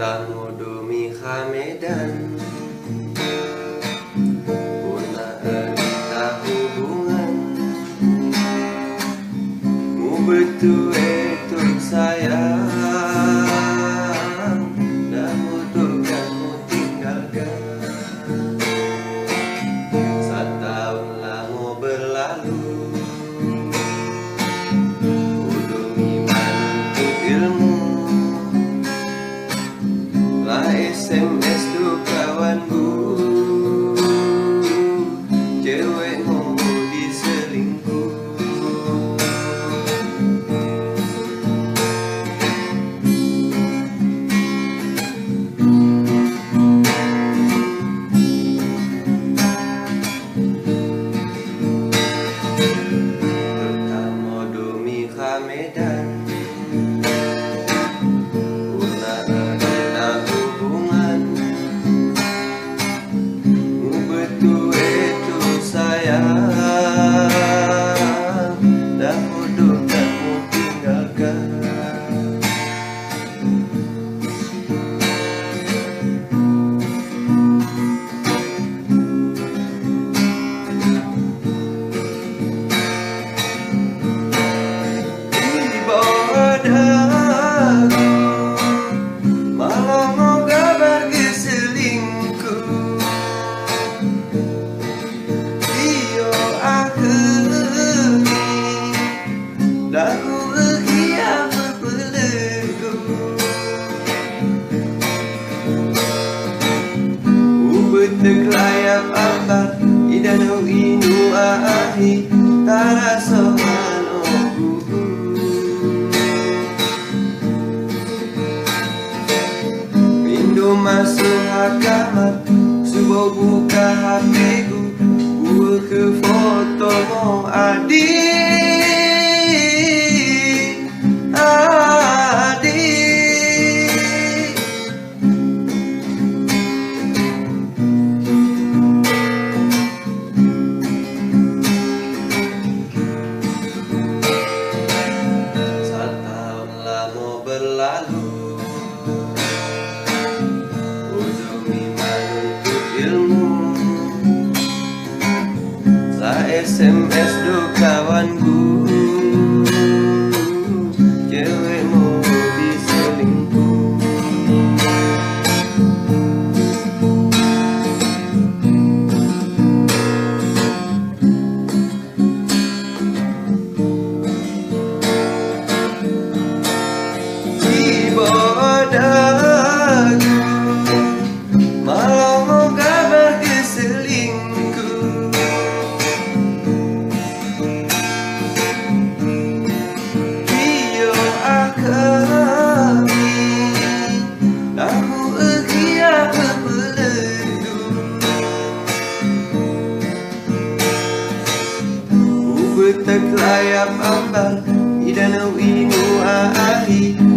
Tamudumi Hamedan Puna ada hubungan Mu betul itu sayang Dan mutukan mu tinggalkan Setahun lama berlalu Udungi mantu ilmu SMS tu kawanku Cewek mau diselingkuh Pertama Dumi Hamedan Lagu bahagia berbelenggu Ubet kelayap ambar Idanau inu ahi Tarasa manogu Mindu masuk kamar Subuh buka hatiku Buat ke foto mo adik berlalu Udungi mantu ilmu Sa SMS do kawanku Cewek mau diselingkuh Malam mau kabar keselingkuh Iyo akami Aku bahagia berbelenggu Ubet layap ambar Idanau inu ahi